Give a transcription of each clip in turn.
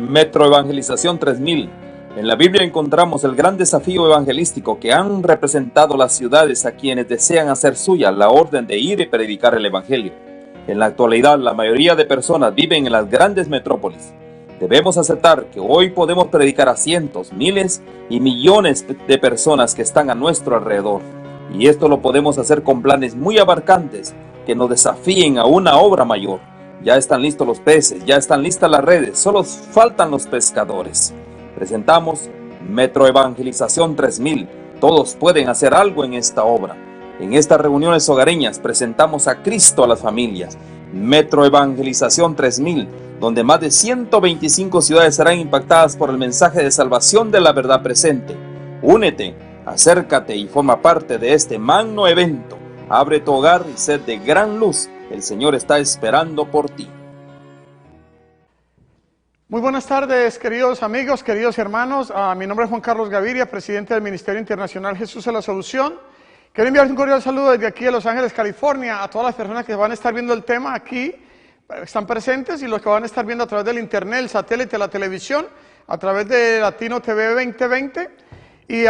Metro Evangelización 3000. En la Biblia encontramos el gran desafío evangelístico que han representado las ciudades a quienes desean hacer suya la orden de ir y predicar el Evangelio. En la actualidad, la mayoría de personas viven en las grandes metrópolis. Debemos aceptar que hoy podemos predicar a cientos, miles y millones de personas que están a nuestro alrededor. Y esto lo podemos hacer con planes muy abarcantes que nos desafíen a una obra mayor. Ya están listos los peces, ya están listas las redes, solo faltan los pescadores. Presentamos Metro Evangelización 3000. Todos pueden hacer algo en esta obra. En estas reuniones hogareñas presentamos a Cristo a las familias. Metro Evangelización 3000, donde más de 125 ciudades serán impactadas por el mensaje de salvación de la verdad presente. Únete, acércate y forma parte de este magno evento. Abre tu hogar y sed de gran luz. El Señor está esperando por ti. Muy buenas tardes, queridos amigos, queridos hermanos. Mi nombre es Juan Carlos Gaviria, presidente del Ministerio Internacional Jesús es la Solución. Quiero enviar un cordial saludo desde aquí de Los Ángeles, California, a todas las personas que van a estar viendo el tema aquí, están presentes, y los que van a estar viendo a través del internet, el satélite, la televisión, a través de Latino TV 2020 y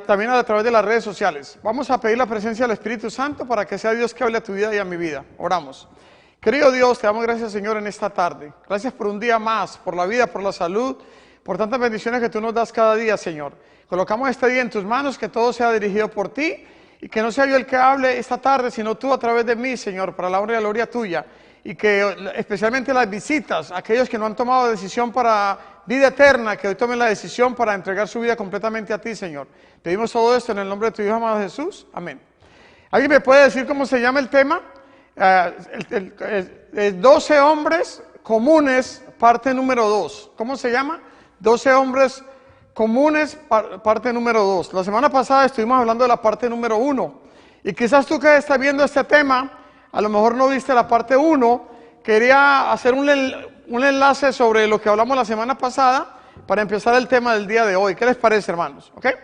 también a través de las redes sociales. Vamos a pedir la presencia del Espíritu Santo para que sea Dios que hable a tu vida y a mi vida. Oramos. Querido Dios, te damos gracias, Señor, en esta tarde. Gracias por un día más, por la vida, por la salud, por tantas bendiciones que tú nos das cada día, Señor. Colocamos este día en tus manos, que todo sea dirigido por ti y que no sea yo el que hable esta tarde, sino tú a través de mí, Señor, para la honra y la gloria tuya. Y que especialmente las visitas, aquellos que no han tomado decisión para vida eterna, que hoy tomen la decisión para entregar su vida completamente a ti, Señor. Pedimos todo esto en el nombre de tu Hijo amado Jesús. Amén. ¿Alguien me puede decir cómo se llama el tema? 12 hombres comunes, parte número 2. ¿Cómo se llama? 12 hombres comunes, parte número 2. La semana pasada estuvimos hablando de la parte número 1. Y quizás tú que estás viendo este tema, a lo mejor no viste la parte 1. Quería hacer un enlace sobre lo que hablamos la semana pasada para empezar el tema del día de hoy. ¿Qué les parece, hermanos? ¿Okay?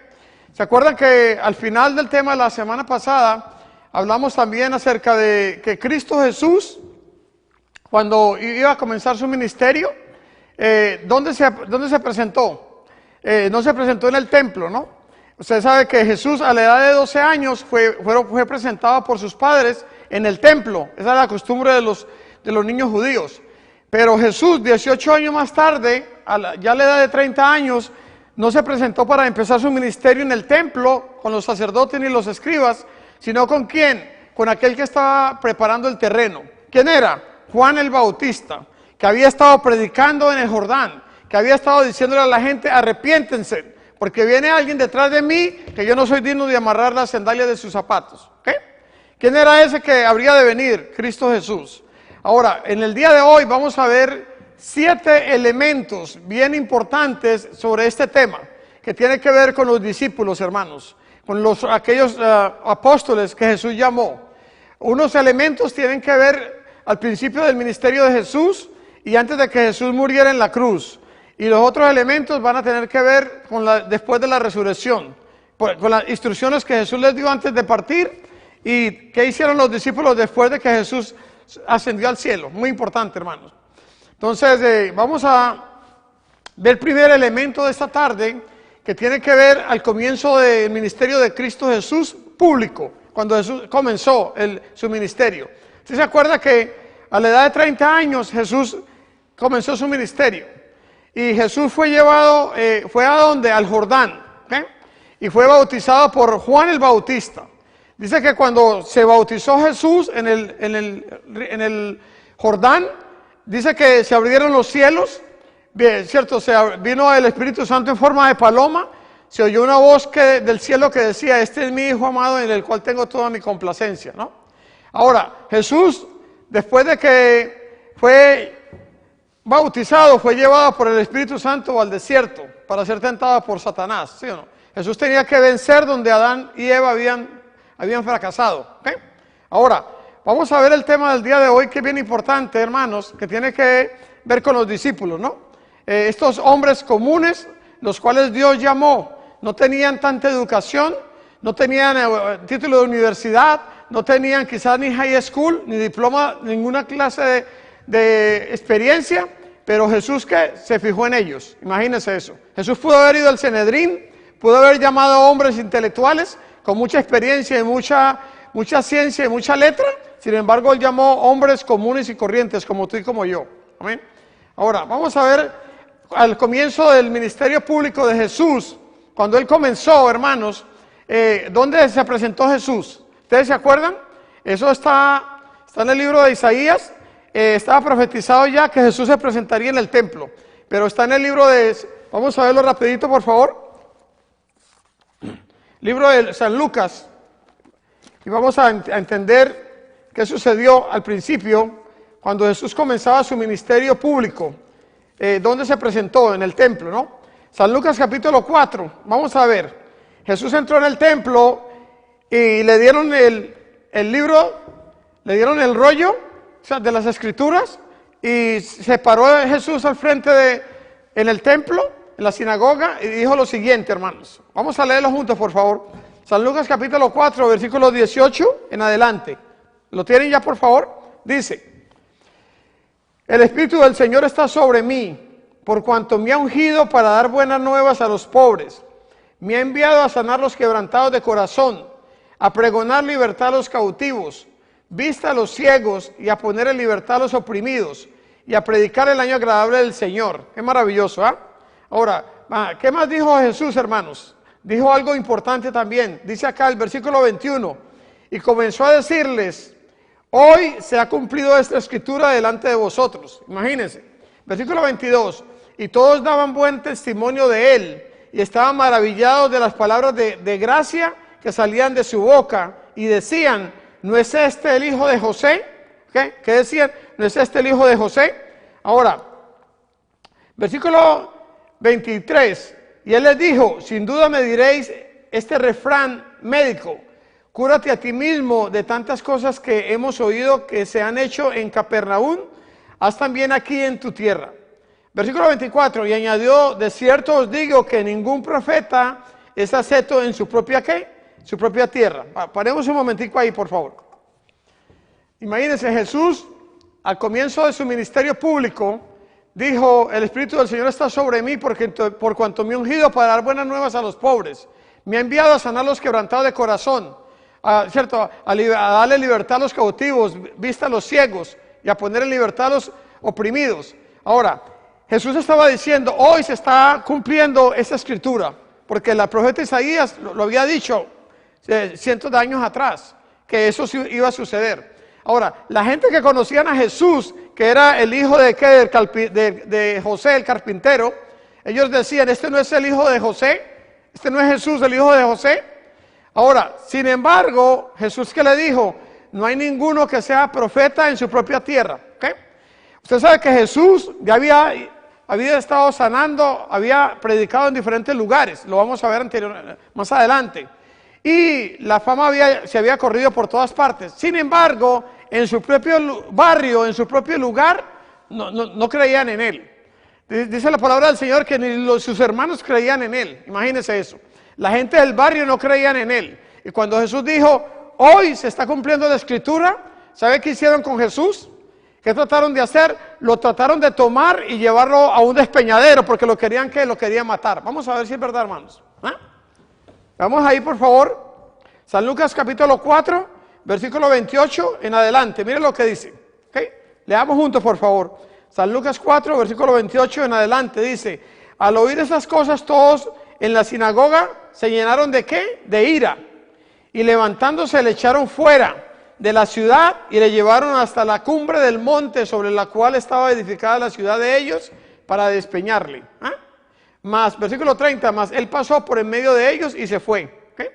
¿Se acuerdan que al final del tema de la semana pasada hablamos también acerca de que Cristo Jesús, cuando iba a comenzar su ministerio, ¿dónde se presentó? No se presentó en el templo, ¿no? Usted sabe que Jesús a la edad de 12 años fue presentado por sus padres en el templo. Esa era la costumbre de los niños judíos. Pero Jesús, 18 años más tarde, ya a la edad de 30 años, no se presentó para empezar su ministerio en el templo con los sacerdotes ni los escribas, sino ¿con quién? Con aquel que estaba preparando el terreno. ¿Quién era? Juan el Bautista, que había estado predicando en el Jordán, que había estado diciéndole a la gente: arrepiéntense, porque viene alguien detrás de mí que yo no soy digno de amarrar las sandalias de sus zapatos. ¿Okay? ¿Quién era ese que habría de venir? Cristo Jesús. Ahora, en el día de hoy vamos a ver 7 elementos bien importantes sobre este tema, que tiene que ver con los discípulos, hermanos, con aquellos apóstoles que Jesús llamó. Unos elementos tienen que ver al principio del ministerio de Jesús y antes de que Jesús muriera en la cruz. Y los otros elementos van a tener que ver con después de la resurrección, con las instrucciones que Jesús les dio antes de partir y qué hicieron los discípulos después de que Jesús ascendió al cielo. Muy importante, hermanos. Entonces, vamos a ver el primer elemento de esta tarde, que tiene que ver al comienzo del ministerio de Cristo Jesús público, cuando Jesús comenzó su ministerio. ¿Sí se acuerda que a la edad de 30 años Jesús comenzó su ministerio? Y Jesús fue llevado, fue a donde? Al Jordán, ¿okay? Y fue bautizado por Juan el Bautista. Dice que cuando se bautizó Jesús en el Jordán, dice que se abrieron los cielos. Bien, cierto, vino el Espíritu Santo en forma de paloma, se oyó una voz del cielo que decía: este es mi Hijo amado en el cual tengo toda mi complacencia, ¿no? Ahora, Jesús, después de que fue bautizado, fue llevado por el Espíritu Santo al desierto para ser tentado por Satanás, ¿sí o no? Jesús tenía que vencer donde Adán y Eva habían fracasado, ¿okay? Ahora, vamos a ver el tema del día de hoy, que es bien importante, hermanos, que tiene que ver con los discípulos, ¿no? Estos hombres comunes, los cuales Dios llamó, no tenían tanta educación, no tenían título de universidad, no tenían quizás ni high school, ni diploma, ninguna clase de experiencia, Pero Jesús, ¿qué? Se fijó en ellos. Imagínense eso. Jesús pudo haber ido al Sanedrín, pudo haber llamado a hombres intelectuales con mucha experiencia y mucha ciencia y mucha letra. Sin embargo, él llamó hombres comunes y corrientes como tú y como yo. Amén. Ahora, vamos a ver al comienzo del ministerio público de Jesús, cuando él comenzó, hermanos, ¿dónde se presentó Jesús? ¿Ustedes se acuerdan? Eso está en el libro de Isaías. Estaba profetizado ya que Jesús se presentaría en el templo, pero está en el libro de, vamos a verlo rapidito por favor, libro de San Lucas, y vamos a entender qué sucedió al principio, cuando Jesús comenzaba su ministerio público, ¿dónde se presentó? En el templo, ¿no? San Lucas capítulo 4, vamos a ver, Jesús entró en el templo y le dieron el libro, le dieron el rollo, o sea, de las escrituras, y se paró Jesús al frente en el templo, en la sinagoga, y dijo lo siguiente, hermanos. Vamos a leerlo juntos, por favor. San Lucas capítulo 4, versículo 18 en adelante. ¿Lo tienen ya, por favor? Dice: el Espíritu del Señor está sobre mí, por cuanto me ha ungido para dar buenas nuevas a los pobres. Me ha enviado a sanar los quebrantados de corazón, a pregonar libertad a los cautivos, vista a los ciegos, y a poner en libertad a los oprimidos, y a predicar el año agradable del Señor. Qué maravilloso, ¿ah? Ahora, ¿qué más dijo Jesús, hermanos? Dijo algo importante también. Dice acá el versículo 21, y comenzó a decirles: hoy se ha cumplido esta escritura delante de vosotros. Imagínense. Versículo 22, y todos daban buen testimonio de él, y estaban maravillados de las palabras de gracia que salían de su boca, y decían: ¿no es este el hijo de José? ¿Qué decían? ¿No es este el hijo de José? Ahora, versículo 23. Y él les dijo: sin duda me diréis este refrán médico: cúrate a ti mismo de tantas cosas que hemos oído que se han hecho en Capernaum, haz también aquí en tu tierra. Versículo 24. Y añadió: de cierto os digo que ningún profeta es acepto en su propia ¿qué? Su propia tierra. Paremos un momentico ahí, por favor. Imagínense, Jesús, al comienzo de su ministerio público, dijo: el Espíritu del Señor está sobre mí, por cuanto me ha ungido para dar buenas nuevas a los pobres. Me ha enviado a sanar los quebrantados de corazón, ¿cierto? A darle libertad a los cautivos, vista a los ciegos, y a poner en libertad a los oprimidos. Ahora, Jesús estaba diciendo: hoy se está cumpliendo esta escritura, porque el profeta Isaías lo había dicho cientos de años atrás, que eso iba a suceder. Ahora, la gente que conocían a Jesús, que era el hijo de José el carpintero, ellos decían: este no es el hijo de José, este no es Jesús el hijo de José. Ahora, sin embargo, Jesús, ¿qué le dijo? No hay ninguno que sea profeta en su propia tierra. ¿Okay? Usted sabe que Jesús ya había estado sanando, había predicado en diferentes lugares, lo vamos a ver más adelante. Y la fama se había corrido por todas partes. Sin embargo, en su propio barrio, en su propio lugar, no creían en él. Dice la palabra del Señor que ni sus hermanos creían en él. Imagínense eso. La gente del barrio no creían en él. Y cuando Jesús dijo: hoy se está cumpliendo la escritura, ¿sabe qué hicieron con Jesús? ¿Qué trataron de hacer? Lo trataron de tomar y llevarlo a un despeñadero, porque lo querían matar. Vamos a ver si es verdad, hermanos. Vamos ahí, por favor. San Lucas capítulo 4, versículo 28 en adelante. Miren lo que dice. ¿Okay? Leamos juntos, por favor. San Lucas 4, versículo 28 en adelante. Dice: al oír esas cosas, todos en la sinagoga se llenaron ¿de qué? De ira. Y levantándose le echaron fuera de la ciudad y le llevaron hasta la cumbre del monte sobre la cual estaba edificada la ciudad de ellos, para despeñarle. Más, versículo 30, más él pasó por en medio de ellos y se fue. ¿Okay?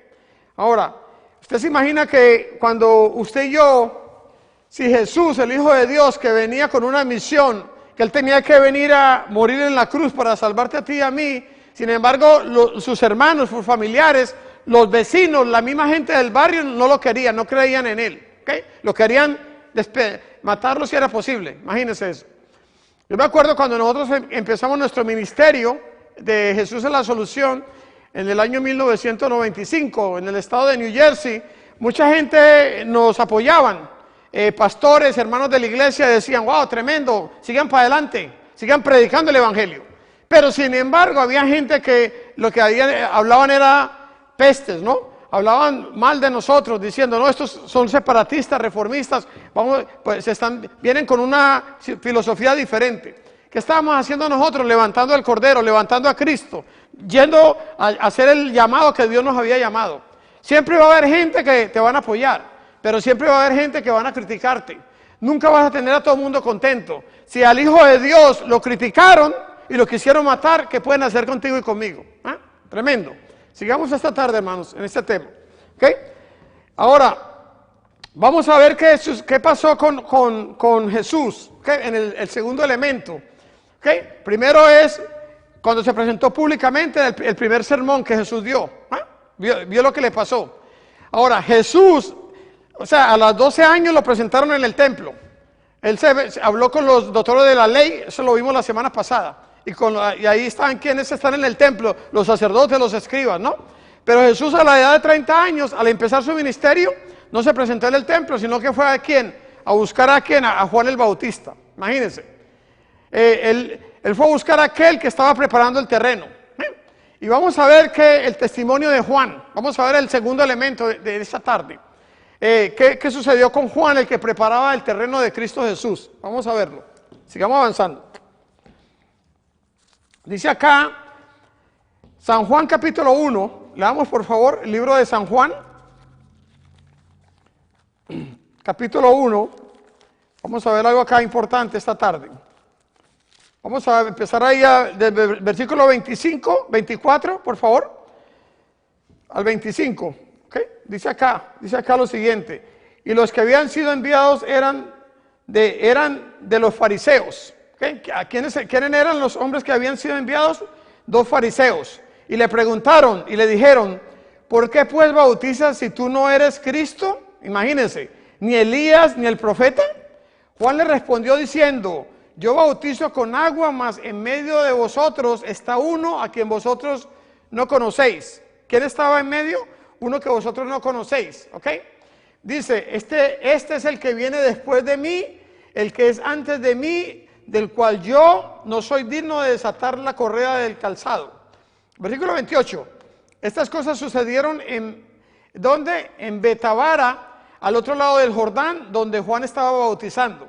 Ahora, usted se imagina que cuando usted y yo, si Jesús, el Hijo de Dios, que venía con una misión, que él tenía que venir a morir en la cruz para salvarte a ti y a mí, sin embargo, sus hermanos, sus familiares, los vecinos, la misma gente del barrio no lo querían, no creían en él. ¿Okay? Lo querían matarlo si era posible. Imagínense eso. Yo me acuerdo cuando nosotros empezamos nuestro ministerio de Jesús es la Solución en el año 1995 en el estado de New Jersey. Mucha gente nos apoyaban, pastores, hermanos de la iglesia decían: wow, tremendo, sigan para adelante, sigan predicando el evangelio. Pero sin embargo había gente que lo que hablaban era pestes, ¿no? Hablaban mal de nosotros, diciendo, no, estos son separatistas, reformistas, pues vienen con una filosofía diferente. ¿Qué estábamos haciendo nosotros? Levantando al Cordero, levantando a Cristo, yendo a hacer el llamado que Dios nos había llamado. Siempre va a haber gente que te van a apoyar, pero siempre va a haber gente que van a criticarte. Nunca vas a tener a todo el mundo contento. Si al Hijo de Dios lo criticaron y lo quisieron matar, ¿qué pueden hacer contigo y conmigo? ¿Ah? Tremendo. Sigamos esta tarde, hermanos, en este tema. ¿Okay? Ahora, vamos a ver qué pasó con Jesús, ¿okay? En el segundo elemento. ¿Okay? Primero es cuando se presentó públicamente el primer sermón que Jesús dio. ¿Ah? Vio lo que le pasó. Ahora, Jesús, o sea, a los 12 años lo presentaron en el templo. Él se habló con los doctores de la ley, eso lo vimos la semana pasada. Y ahí están quienes están en el templo, los sacerdotes, los escribas, ¿no? Pero Jesús a la edad de 30 años, al empezar su ministerio, no se presentó en el templo, sino que fue ¿a quién? A buscar a quién, a Juan el Bautista. Imagínense. Él fue a buscar a aquel que estaba preparando el terreno. Y vamos a ver el testimonio de Juan. Vamos a ver el segundo elemento de esta tarde. ¿Qué sucedió con Juan, el que preparaba el terreno de Cristo Jesús? Vamos a verlo. Sigamos avanzando. Dice acá, San Juan capítulo 1, leamos por favor el libro de San Juan, capítulo 1, vamos a ver algo acá importante esta tarde. Vamos a empezar ahí del versículo 24, por favor, al 25, ¿okay? Dice acá lo siguiente, y los que habían sido enviados eran de los fariseos. ¿Okay? ¿Quiénes eran los hombres que habían sido enviados? 2 fariseos. Y le preguntaron y le dijeron, ¿por qué pues bautizas si tú no eres Cristo? Imagínense, ni Elías ni el profeta. Juan le respondió diciendo, yo bautizo con agua, mas en medio de vosotros está uno a quien vosotros no conocéis. ¿Quién estaba en medio? Uno que vosotros no conocéis. ¿Ok? Dice, este es el que viene después de mí, el que es antes de mí, del cual yo no soy digno de desatar la correa del calzado. Versículo 28. Estas cosas sucedieron ¿dónde? En Betabara, al otro lado del Jordán, donde Juan estaba bautizando.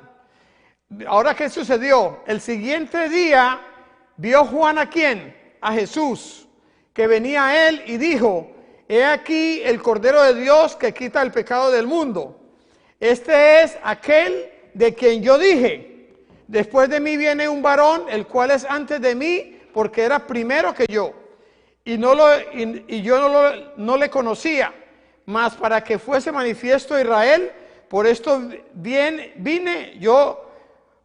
Ahora, ¿qué sucedió? El siguiente día vio Juan ¿a quién? A Jesús, que venía a él y dijo, he aquí el Cordero de Dios que quita el pecado del mundo. Este es aquel de quien yo dije, después de mí viene un varón, el cual es antes de mí, porque era primero que yo. Y yo no le conocía, mas para que fuese manifiesto a Israel, por esto vine yo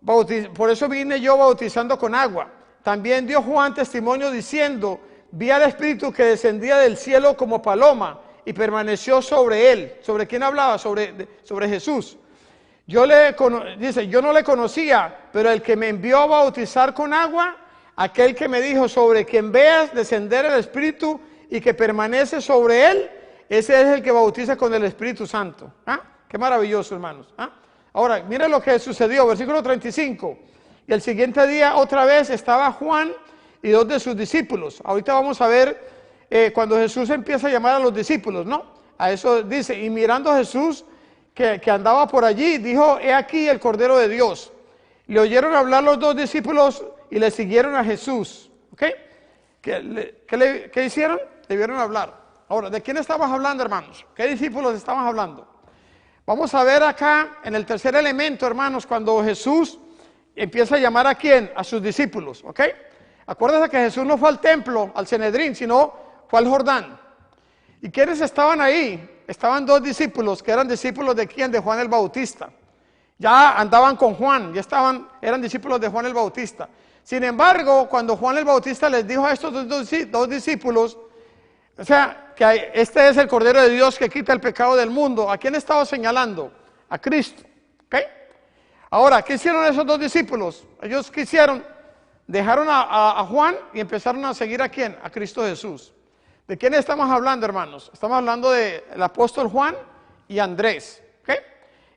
bautizando con agua. También dio Juan testimonio diciendo, vi al Espíritu que descendía del cielo como paloma y permaneció sobre él. ¿Sobre quién hablaba? Sobre Jesús. Dice, yo no le conocía, pero el que me envió a bautizar con agua, aquel que me dijo, sobre quien veas descender el Espíritu y que permanece sobre él, ese es el que bautiza con el Espíritu Santo. ¿Ah? Qué maravilloso, hermanos. ¿Ah? Ahora, miren lo que sucedió, versículo 35. Y el siguiente día otra vez estaba Juan y 2 de sus discípulos. Ahorita vamos a ver cuando Jesús empieza a llamar a los discípulos, ¿no? A eso dice, y mirando a Jesús que andaba por allí, dijo, he aquí el Cordero de Dios. Le oyeron hablar los 2 discípulos y le siguieron a Jesús. ¿Ok? ¿Qué hicieron? Le vieron hablar. Ahora, ¿de quién estamos hablando, hermanos? ¿Qué discípulos estamos hablando? Vamos a ver acá en el tercer elemento, hermanos, cuando Jesús empieza a llamar ¿a quién? A sus discípulos. ¿Ok? Acuérdense que Jesús no fue al templo, al Sanedrín, sino fue al Jordán. ¿Y quiénes estaban ahí? Estaban 2 discípulos, que eran discípulos de ¿quién? De Juan el Bautista. Ya andaban con Juan, eran discípulos de Juan el Bautista. Sin embargo, cuando Juan el Bautista les dijo a estos 2 discípulos, o sea, que este es el Cordero de Dios que quita el pecado del mundo, ¿a quién estaba señalando? A Cristo. ¿Ok? Ahora, ¿qué hicieron esos 2 discípulos? Ellos ¿qué hicieron? Dejaron a Juan y empezaron a seguir ¿a quién? A Cristo Jesús. ¿De quién estamos hablando, hermanos? Estamos hablando del apóstol Juan y Andrés. ¿Ok?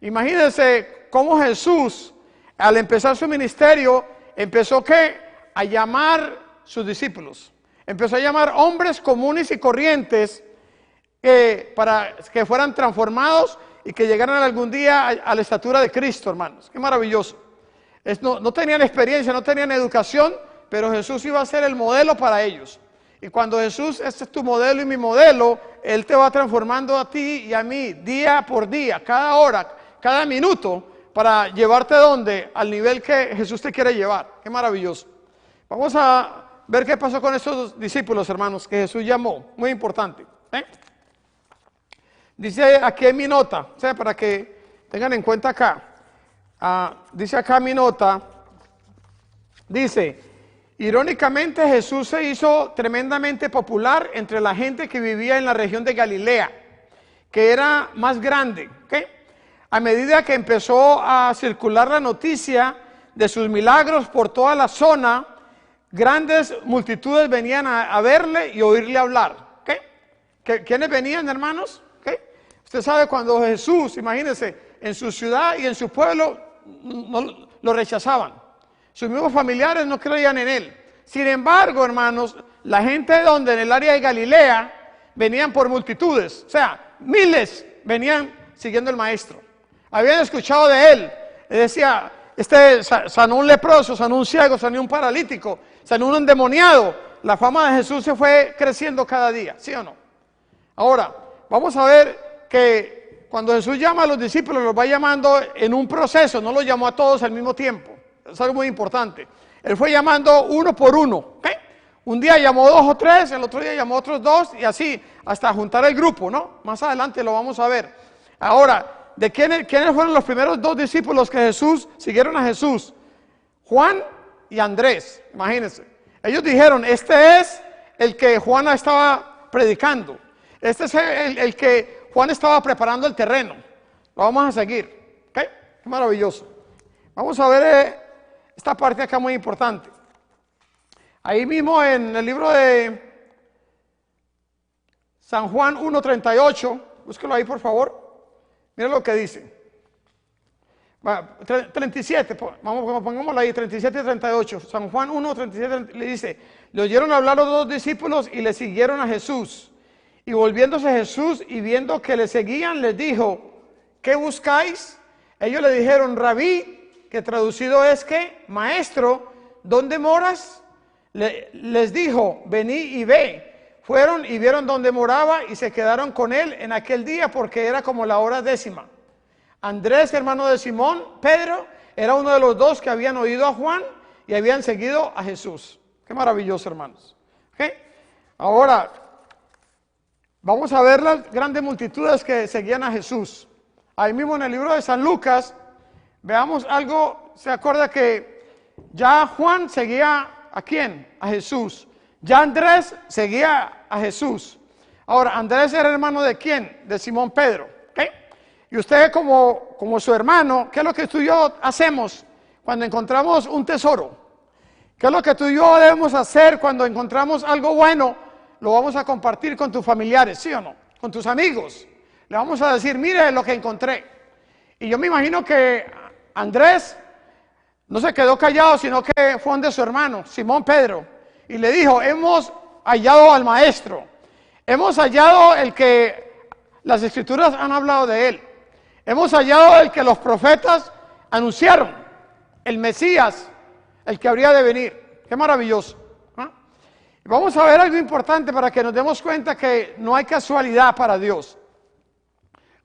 Imagínense cómo Jesús, al empezar su ministerio, empezó a llamar sus discípulos. Empezó a llamar hombres comunes y corrientes para que fueran transformados y que llegaran algún día a la estatura de Cristo, hermanos. Qué maravilloso. No tenían experiencia, no tenían educación, pero Jesús iba a ser el modelo para ellos. Y cuando Jesús, este es tu modelo y mi modelo, Él te va transformando a ti y a mí día por día, cada hora, cada minuto, para llevarte ¿dónde? Al nivel que Jesús te quiere llevar. Qué maravilloso. Vamos a ver qué pasó con estos discípulos, hermanos, que Jesús llamó. Muy importante. Dice aquí en mi nota, o sea, para que tengan en cuenta acá. Dice acá mi nota, dice, irónicamente Jesús se hizo tremendamente popular entre la gente que vivía en la región de Galilea, que era más grande. A medida que empezó a circular la noticia de sus milagros por toda la zona, grandes multitudes venían a verle y oírle hablar. ¿Quiénes venían, hermanos? Usted sabe cuando Jesús, imagínense, en su ciudad y en su pueblo no, lo rechazaban. Sus mismos familiares no creían en él. Sin embargo, hermanos, la gente en el área de Galilea, venían por multitudes. O sea, miles venían siguiendo al maestro. Habían escuchado de él. Le decía, sanó un leproso, sanó un ciego, sanó un paralítico, sanó un endemoniado. La fama de Jesús se fue creciendo cada día, ¿sí o no? Ahora, vamos a ver que cuando Jesús llama a los discípulos, los va llamando en un proceso, no los llamó a todos al mismo tiempo. Es algo muy importante. Él fue llamando uno por uno. Un día llamó 2 o 3, el otro día llamó otros 2 y así hasta juntar el grupo, ¿no? Más adelante lo vamos a ver. Ahora, ¿de quiénes fueron los primeros 2 discípulos que siguieron a Jesús? Juan y Andrés, imagínense. Ellos dijeron, este es el que Juan estaba predicando. Este es el que Juan estaba preparando el terreno. Lo vamos a seguir. Qué maravilloso. Vamos a ver esta parte acá muy importante. Ahí mismo en el libro de San Juan 1:38, búsquelo ahí por favor. Mira lo que dice. 37, pongámoslo ahí, 37 y 38. San Juan 1:37 le dice, le oyeron hablar los 2 discípulos y le siguieron a Jesús. Y volviéndose Jesús y viendo que le seguían, les dijo, ¿qué buscáis? Ellos le dijeron, Rabí, que traducido es que, maestro, ¿dónde moras? Les dijo, vení y ve. Fueron y vieron dónde moraba y se quedaron con él en aquel día porque era como la hora 10. Andrés, hermano de Simón, Pedro, era uno de los 2 que habían oído a Juan y habían seguido a Jesús. Qué maravilloso, hermanos. Ahora, vamos a ver las grandes multitudes que seguían a Jesús. Ahí mismo en el libro de San Lucas, veamos algo, se acuerda que ya Juan seguía ¿a quién? A Jesús. Ya Andrés seguía a Jesús. Ahora, Andrés era hermano de quién? De Simón Pedro. Y usted como su hermano, ¿qué es lo que tú y yo hacemos cuando encontramos un tesoro? ¿Qué es lo que tú y yo debemos hacer cuando encontramos algo bueno? Lo vamos a compartir con tus familiares, ¿sí o no? Con tus amigos. Le vamos a decir, mire lo que encontré. Y yo me imagino que Andrés no se quedó callado, sino que fue donde su hermano, Simón Pedro, y le dijo, hemos hallado al maestro. Hemos hallado el que las escrituras han hablado de él. Hemos hallado el que los profetas anunciaron, el Mesías, el que habría de venir. Qué maravilloso. Vamos a ver algo importante para que nos demos cuenta que no hay casualidad para Dios.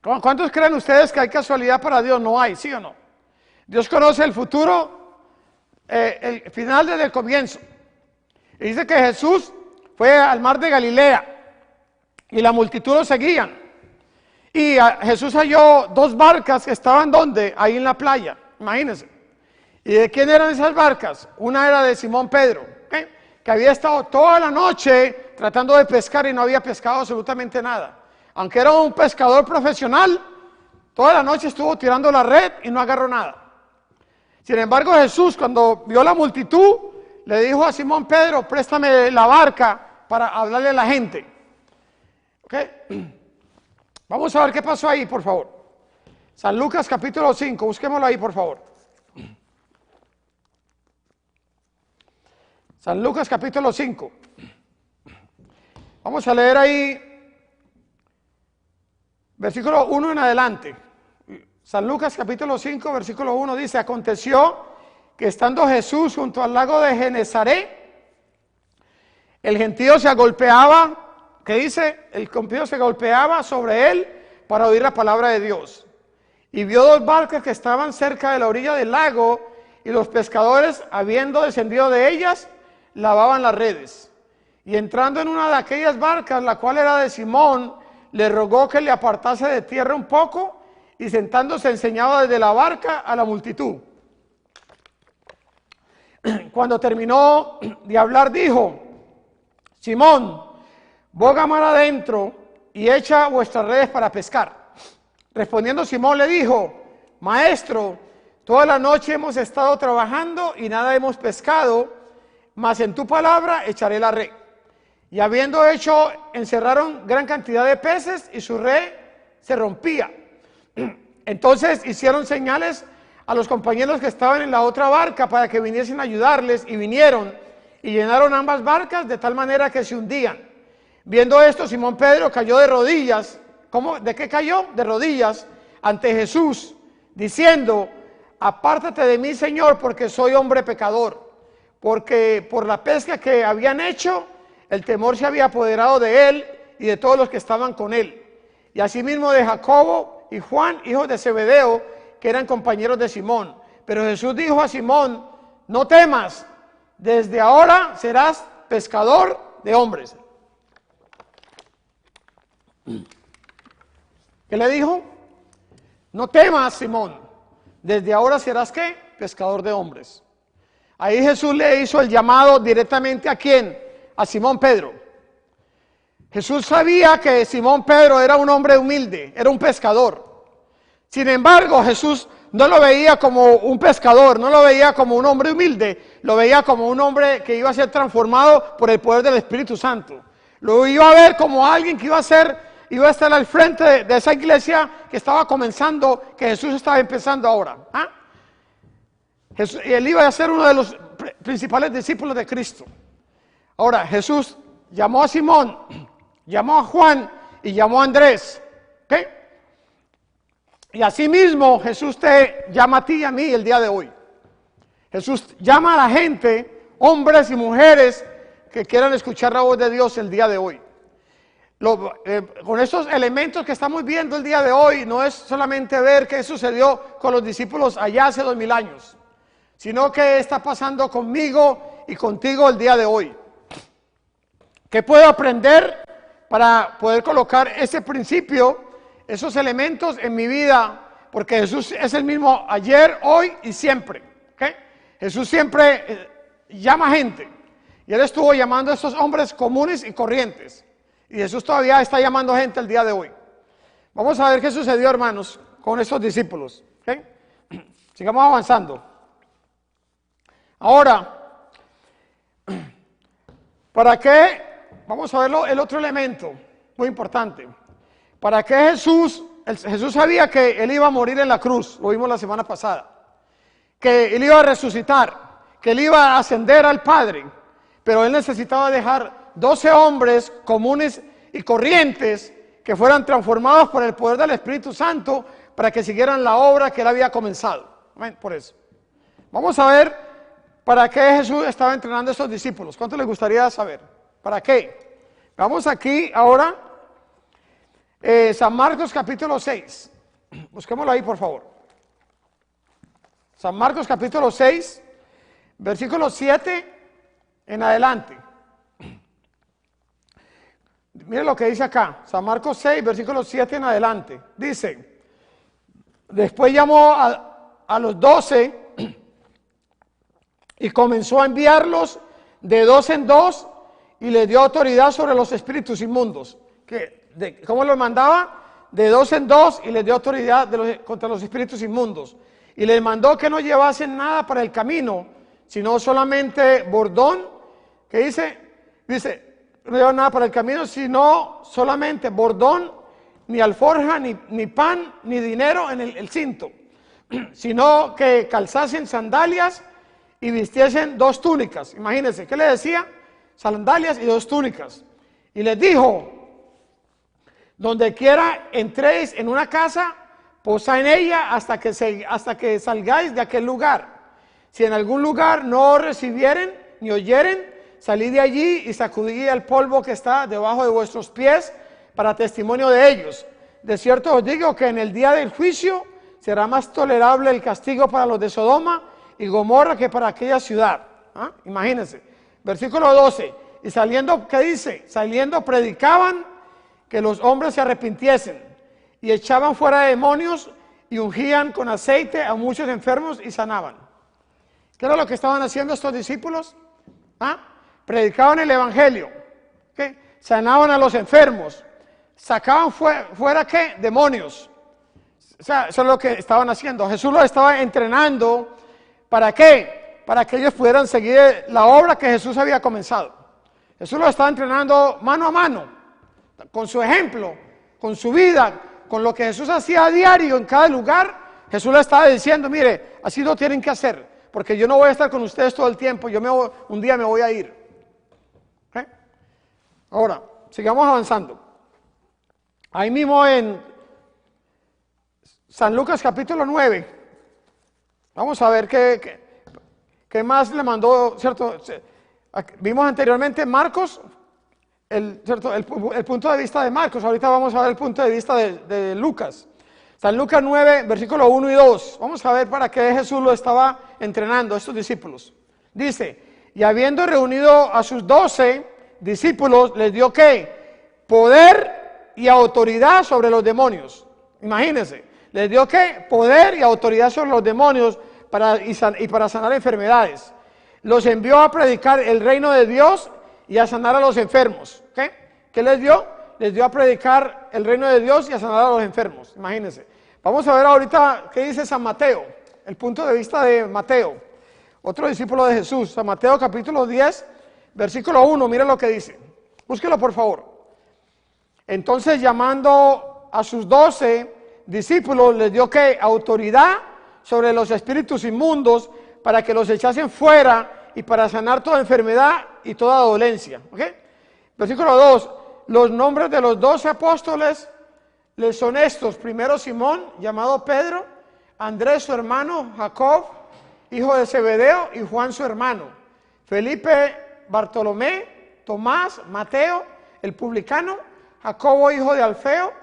¿Cuántos creen ustedes que hay casualidad para Dios? No hay, ¿sí o no? Dios conoce el futuro, el final desde el comienzo. Y dice que Jesús fue al mar de Galilea y la multitud lo seguían. Y Jesús halló 2 barcas que estaban ¿dónde? Ahí en la playa, imagínense. ¿Y de quién eran esas barcas? Una era de Simón Pedro, que había estado toda la noche tratando de pescar y no había pescado absolutamente nada. Aunque era un pescador profesional, toda la noche estuvo tirando la red y no agarró nada. Sin embargo, Jesús, cuando vio la multitud, le dijo a Simón Pedro, préstame la barca para hablarle a la gente. Vamos a ver qué pasó ahí, por favor. San Lucas capítulo 5, busquémoslo ahí, por favor. San Lucas capítulo 5. Vamos a leer ahí versículo 1 en adelante. San Lucas capítulo 5, versículo 1 dice: aconteció que estando Jesús junto al lago de Genesaret, el gentío se agolpeaba, ¿qué dice? El gentío se golpeaba sobre él para oír la palabra de Dios. Y vio dos barcas que estaban cerca de la orilla del lago, y los pescadores, habiendo descendido de ellas, lavaban las redes. Y entrando en una de aquellas barcas, la cual era de Simón, le rogó que le apartase de tierra un poco, y sentándose enseñaba desde la barca a la multitud. Cuando terminó de hablar, dijo: Simón, boga mar adentro y echa vuestras redes para pescar. Respondiendo Simón le dijo: Maestro, toda la noche hemos estado trabajando y nada hemos pescado, mas en tu palabra echaré la red. Y habiendo hecho, encerraron gran cantidad de peces y su red se rompía. Entonces hicieron señales a los compañeros que estaban en la otra barca para que viniesen a ayudarles, y vinieron y llenaron ambas barcas de tal manera que se hundían. Viendo esto, Simón Pedro cayó de rodillas. ¿Cómo? ¿De qué cayó? De rodillas ante Jesús, diciendo: apártate de mí, Señor, porque soy hombre pecador. Porque por la pesca que habían hecho, el temor se había apoderado de él y de todos los que estaban con él. Y asimismo de Jacobo y Juan, hijos de Zebedeo, que eran compañeros de Simón. Pero Jesús dijo a Simón: no temas, desde ahora serás pescador de hombres. ¿Qué le dijo? No temas, Simón, desde ahora serás ¿qué? Pescador de hombres. Ahí Jesús le hizo el llamado directamente ¿a quién? A Simón Pedro. Jesús sabía que Simón Pedro era un hombre humilde, era un pescador. Sin embargo, Jesús no lo veía como un pescador, no lo veía como un hombre humilde, lo veía como un hombre que iba a ser transformado por el poder del Espíritu Santo. Lo iba a ver como alguien que iba a estar al frente de esa iglesia que estaba comenzando, que Jesús estaba empezando ahora. Y él iba a ser uno de los principales discípulos de Cristo. Ahora, Jesús llamó a Simón, llamó a Juan y llamó a Andrés. ¿Ok? Y así mismo Jesús te llama a ti y a mí el día de hoy. Jesús llama a la gente, hombres y mujeres, que quieran escuchar la voz de Dios el día de hoy. Con estos elementos que estamos viendo el día de hoy, no es solamente ver qué sucedió con los discípulos allá hace 2000 años, sino qué está pasando conmigo y contigo el día de hoy. ¿Qué puedo aprender para poder colocar ese principio, esos elementos en mi vida? Porque Jesús es el mismo ayer, hoy y siempre. ¿Okay? Jesús siempre llama gente. Y Él estuvo llamando a estos hombres comunes y corrientes. Y Jesús todavía está llamando gente el día de hoy. Vamos a ver qué sucedió, hermanos, con estos discípulos. ¿Okay? Sigamos avanzando. Ahora, ¿para qué? Vamos a verlo, el otro elemento muy importante. ¿Para qué Jesús sabía que Él iba a morir en la cruz? Lo vimos la semana pasada. Que Él iba a resucitar, que Él iba a ascender al Padre. Pero Él necesitaba dejar 12 hombres comunes y corrientes que fueran transformados por el poder del Espíritu Santo para que siguieran la obra que Él había comenzado. Amén, por eso. Vamos a ver para qué Jesús estaba entrenando a estos discípulos. ¿Cuánto les gustaría saber? ¿Para qué? Vamos aquí ahora, San Marcos capítulo 6. Busquémoslo ahí, por favor. San Marcos capítulo 6, versículo 7 en adelante. Mire lo que dice acá, San Marcos 6, versículo 7 en adelante. Dice: después llamó a los 12 y comenzó a enviarlos de dos en dos, y les dio autoridad sobre los espíritus inmundos. ¿Cómo los mandaba? De dos en dos, y les dio autoridad contra los espíritus inmundos. Y les mandó que no llevasen nada para el camino, sino solamente bordón. ¿Qué dice? Dice, no llevan nada para el camino, sino solamente bordón, ni alforja, ni pan, ni dinero en el cinto, sino que calzasen sandalias y vistiesen 2 túnicas. Imagínense, ¿qué le decía? Sandalias y 2 túnicas. Y les dijo, donde quiera entréis en una casa, posad en ella hasta que salgáis de aquel lugar. Si en algún lugar no os recibieren ni oyeren, salid de allí y sacudid el polvo que está debajo de vuestros pies para testimonio de ellos. De cierto os digo que en el día del juicio será más tolerable el castigo para los de Sodoma y Gomorra que para aquella ciudad. Imagínense. Versículo 12. Y saliendo, ¿qué dice? Saliendo predicaban que los hombres se arrepintiesen y echaban fuera demonios y ungían con aceite a muchos enfermos y sanaban. ¿Qué era lo que estaban haciendo estos discípulos? Predicaban el evangelio, ¿qué? Sanaban a los enfermos, sacaban fuera ¿qué? Demonios. O sea, eso es lo que estaban haciendo. Jesús los estaba entrenando. ¿Para qué? Para que ellos pudieran seguir la obra que Jesús había comenzado. Jesús los estaba entrenando mano a mano, con su ejemplo, con su vida, con lo que Jesús hacía a diario en cada lugar. Jesús les estaba diciendo, mire, así lo tienen que hacer, porque yo no voy a estar con ustedes todo el tiempo, un día me voy a ir. ¿Okay? Ahora, sigamos avanzando. Ahí mismo en San Lucas capítulo 9, vamos a ver qué más le mandó, ¿cierto? Vimos anteriormente Marcos, el punto de vista de Marcos. Ahorita vamos a ver el punto de vista de Lucas. San Lucas 9, versículo 1 y 2. Vamos a ver para qué Jesús lo estaba entrenando a estos discípulos. Dice, y habiendo reunido a sus 12 discípulos, les dio ¿qué? Poder y autoridad sobre los demonios. Imagínense, les dio ¿qué? Poder y autoridad sobre los demonios para sanar enfermedades. Los envió a predicar el reino de Dios y a sanar a los enfermos. ¿Qué les dio? Les dio a predicar el reino de Dios y a sanar a los enfermos. Imagínense. Vamos a ver ahorita qué dice San Mateo, el punto de vista de Mateo, otro discípulo de Jesús. San Mateo capítulo 10, versículo 1, mire lo que dice. Búsquelo por favor. Entonces, llamando a sus 12 discípulos, les dio ¿qué? Autoridad sobre los espíritus inmundos para que los echasen fuera y para sanar toda enfermedad y toda dolencia. Versículo 2. Los nombres de los 12 apóstoles les son estos: primero Simón, llamado Pedro, Andrés su hermano, Jacob, hijo de Zebedeo, y Juan su hermano, Felipe, Bartolomé, Tomás, Mateo, el publicano, Jacobo, hijo de Alfeo,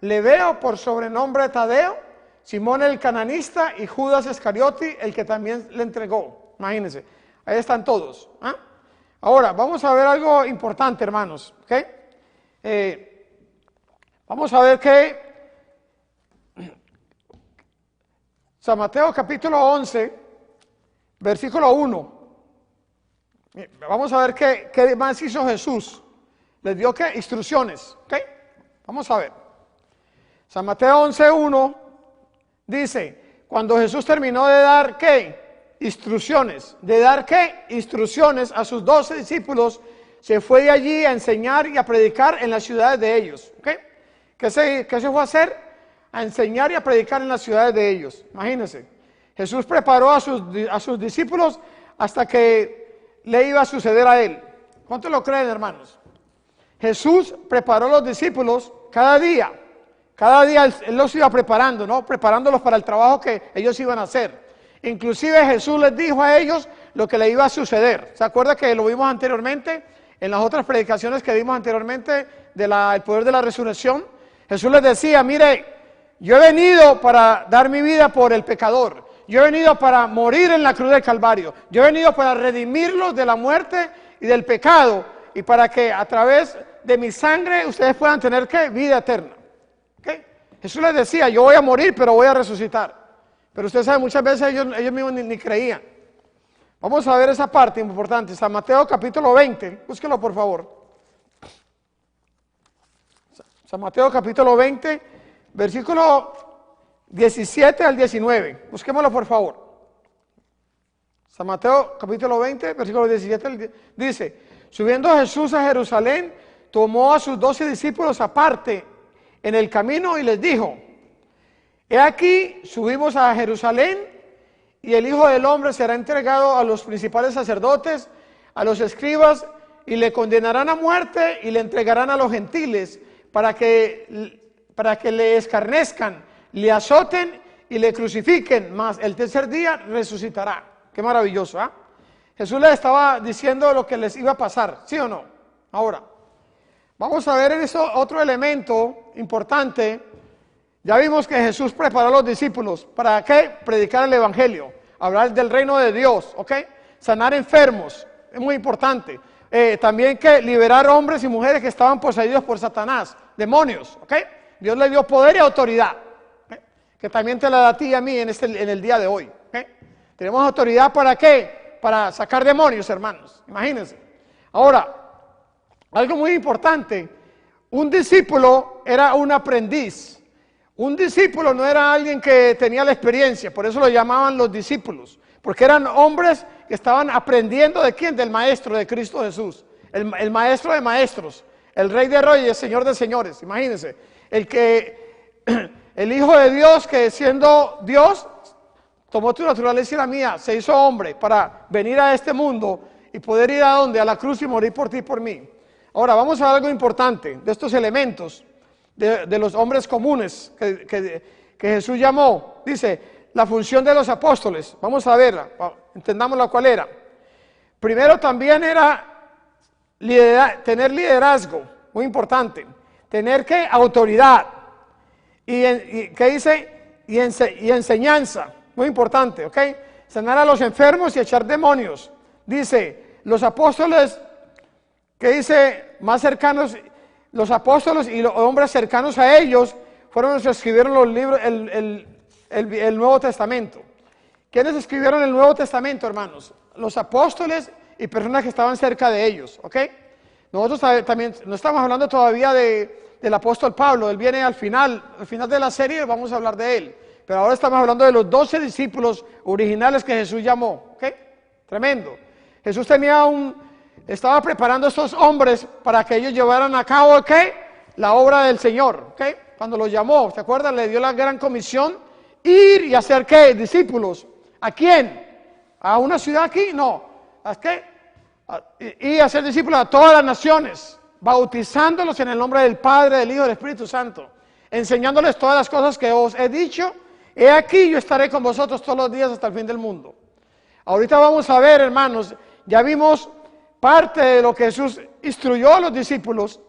Lebeo, por sobrenombre Tadeo, Simón el cananista y Judas Iscariote, el que también le entregó. Imagínense, ahí están todos. Ahora, vamos a ver algo importante, hermanos. Vamos a ver que San Mateo capítulo 11, versículo 1. Vamos a ver qué más hizo Jesús. Les dio ¿qué? Instrucciones. Vamos a ver. San Mateo 11, 1 dice, cuando Jesús terminó de dar ¿qué? Instrucciones. De dar ¿qué? Instrucciones a sus 12 discípulos, se fue de allí a enseñar y a predicar en las ciudades de ellos. ¿Qué se fue a hacer? A enseñar y a predicar en las ciudades de ellos. Imagínense. Jesús preparó a sus discípulos hasta que le iba a suceder a él. ¿Cuántos lo creen, hermanos? Jesús preparó a los discípulos cada día. Cada día Él los iba preparando, ¿no? Preparándolos para el trabajo que ellos iban a hacer. Inclusive Jesús les dijo a ellos lo que le iba a suceder. ¿Se acuerda que lo vimos anteriormente? En las otras predicaciones que vimos anteriormente del poder de la resurrección. Jesús les decía, mire, yo he venido para dar mi vida por el pecador. Yo he venido para morir en la cruz del Calvario. Yo he venido para redimirlos de la muerte y del pecado. Y para que a través de mi sangre ustedes puedan tener ¿qué? Vida eterna. Jesús les decía, yo voy a morir, pero voy a resucitar. Pero usted sabe, muchas veces ellos mismos ni creían. Vamos a ver esa parte importante. San Mateo capítulo 20, búsquelo por favor. San Mateo capítulo 20, versículo 17 al 19. Busquémoslo por favor. San Mateo capítulo 20, versículo 17 al 19. Dice, subiendo Jesús a Jerusalén, tomó a sus 12 discípulos aparte en el camino y les dijo, he aquí, subimos a Jerusalén, y el Hijo del Hombre será entregado a los principales sacerdotes, a los escribas, y le condenarán a muerte y le entregarán a los gentiles para que le escarnezcan, le azoten y le crucifiquen, mas el tercer día resucitará. Qué maravilloso, ¿ah? Jesús les estaba diciendo lo que les iba a pasar, ¿sí o no? Ahora, vamos a ver en eso otro elemento importante. Ya vimos que Jesús preparó a los discípulos. ¿Para qué? Predicar el Evangelio, hablar del reino de Dios, ¿ok? Sanar enfermos, es muy importante. También que liberar hombres y mujeres que estaban poseídos por Satanás, demonios, ¿ok? Dios le dio poder y autoridad, ¿ok? Que también te la da a ti y a mí en el día de hoy, ¿ok? Tenemos autoridad ¿para qué? Para sacar demonios, hermanos, imagínense. Ahora, algo muy importante, un discípulo era un aprendiz. Un discípulo no era alguien que tenía la experiencia, por eso lo llamaban los discípulos, porque eran hombres que estaban aprendiendo ¿de quién? Del Maestro, de Cristo Jesús, el Maestro de maestros, el Rey de reyes, Señor de señores, imagínense, el Hijo de Dios que siendo Dios, tomó tu naturaleza y la mía, se hizo hombre para venir a este mundo y poder ir a donde, a la cruz y morir por ti y por mí. Ahora vamos a ver algo importante de estos elementos de los hombres comunes que Jesús llamó. Dice, la función de los apóstoles, vamos a verla, entendámosla cuál era. Primero también era tener liderazgo, muy importante, tener ¿qué? Autoridad, ¿qué dice? Y enseñanza, muy importante, ¿ok? Sanar a los enfermos y echar demonios. Dice, los apóstoles, ¿qué dice? Más cercanos, los apóstoles y los hombres cercanos a ellos fueron los que escribieron los libros, el Nuevo Testamento. ¿Quiénes escribieron el Nuevo Testamento, hermanos? Los apóstoles y personas que estaban cerca de ellos, ¿ok? Nosotros también no estamos hablando todavía del apóstol Pablo, él viene al final de la serie vamos a hablar de él, pero ahora estamos hablando de los 12 discípulos originales que Jesús llamó, ¿ok? Tremendo. Jesús estaba preparando a estos hombres para que ellos llevaran a cabo, ¿qué? La obra del Señor, ¿ok? Cuando los llamó, ¿se acuerdan? Le dio la gran comisión, ir y hacer, ¿qué? Discípulos. ¿A quién? ¿A una ciudad aquí? No. ¿A qué? Y hacer discípulos a todas las naciones, bautizándolos en el nombre del Padre, del Hijo y del Espíritu Santo, enseñándoles todas las cosas que os he dicho. He aquí, yo estaré con vosotros todos los días hasta el fin del mundo. Ahorita vamos a ver, hermanos, ya vimos parte de lo que Jesús instruyó a los discípulos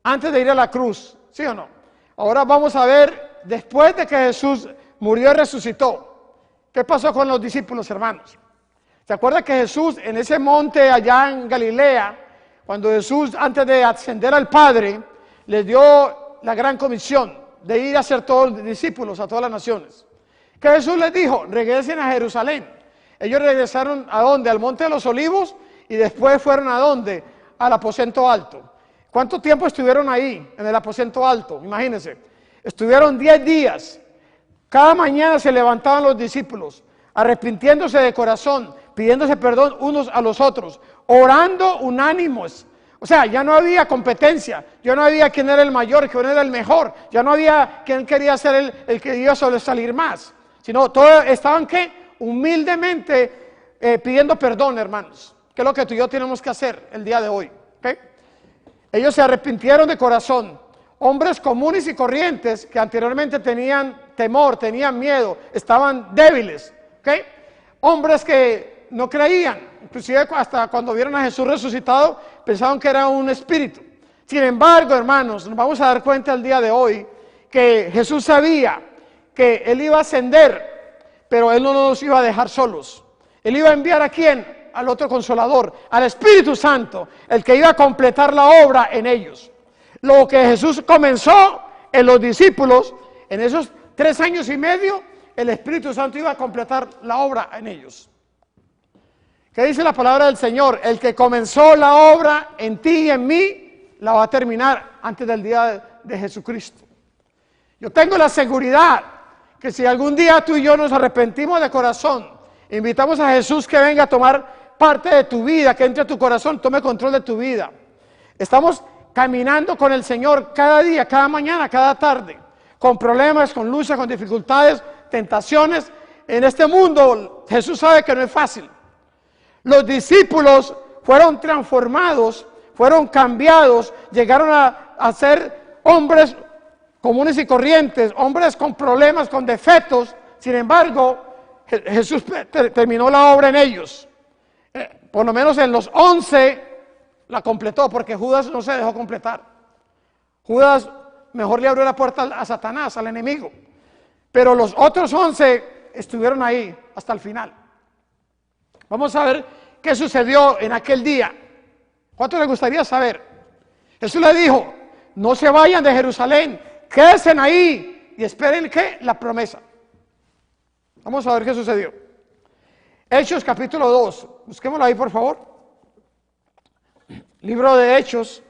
antes de ir a la cruz, ¿sí o no? Ahora vamos a ver, después de que Jesús murió y resucitó, ¿qué pasó con los discípulos, hermanos? ¿Se acuerdan que Jesús en ese monte allá en Galilea, cuando Jesús antes de ascender al Padre, les dio la gran comisión de ir a ser todos los discípulos a todas las naciones? ¿Qué Jesús les dijo? Regresen a Jerusalén. Ellos regresaron ¿a dónde? Al Monte de los Olivos y después fueron ¿a dónde? Al aposento alto. ¿Cuánto tiempo estuvieron ahí en el aposento alto? Imagínense. Estuvieron 10 días. Cada mañana se levantaban los discípulos, arrepintiéndose de corazón, pidiéndose perdón unos a los otros, orando unánimos. O sea, ya no había competencia, ya no había quién era el mayor, quién era el mejor, ya no había quién quería ser el que iba a sobresalir más, sino todos estaban ¿qué? Humildemente pidiendo perdón, hermanos, que es lo que tú y yo tenemos que hacer el día de hoy, ¿okay? Ellos se arrepintieron de corazón, hombres comunes y corrientes que anteriormente tenían temor, tenían miedo, estaban débiles, ¿okay? Hombres que no creían, inclusive hasta cuando vieron a Jesús resucitado, pensaban que era un espíritu. Sin embargo, hermanos, nos vamos a dar cuenta el día de hoy que Jesús sabía que Él iba a ascender, pero Él no nos iba a dejar solos. Él iba a enviar ¿a quién? Al otro Consolador, al Espíritu Santo, el que iba a completar la obra en ellos. Lo que Jesús comenzó en los discípulos, en esos 3 años y medio, el Espíritu Santo iba a completar la obra en ellos. ¿Qué dice la palabra del Señor? El que comenzó la obra en ti y en mí, la va a terminar antes del día de Jesucristo. Yo tengo la seguridad que si algún día tú y yo nos arrepentimos de corazón, invitamos a Jesús que venga a tomar parte de tu vida, que entre a tu corazón, tome control de tu vida. Estamos caminando con el Señor cada día, cada mañana, cada tarde, con problemas, con luchas, con dificultades, tentaciones, en este mundo, Jesús sabe que no es fácil. Los discípulos fueron transformados, fueron cambiados, llegaron a ser hombres comunes y corrientes, hombres con problemas, con defectos. Sin embargo, Jesús terminó la obra en ellos. Por lo menos en los 11 la completó, porque Judas no se dejó completar. Judas mejor le abrió la puerta a Satanás, al enemigo. Pero los otros 11 estuvieron ahí hasta el final. Vamos a ver qué sucedió en aquel día. ¿Cuánto les gustaría saber? Jesús le dijo, no se vayan de Jerusalén, quédense ahí y esperen ¿qué? La promesa. Vamos a ver qué sucedió. Hechos capítulo 2, busquémoslo ahí por favor. Libro de Hechos,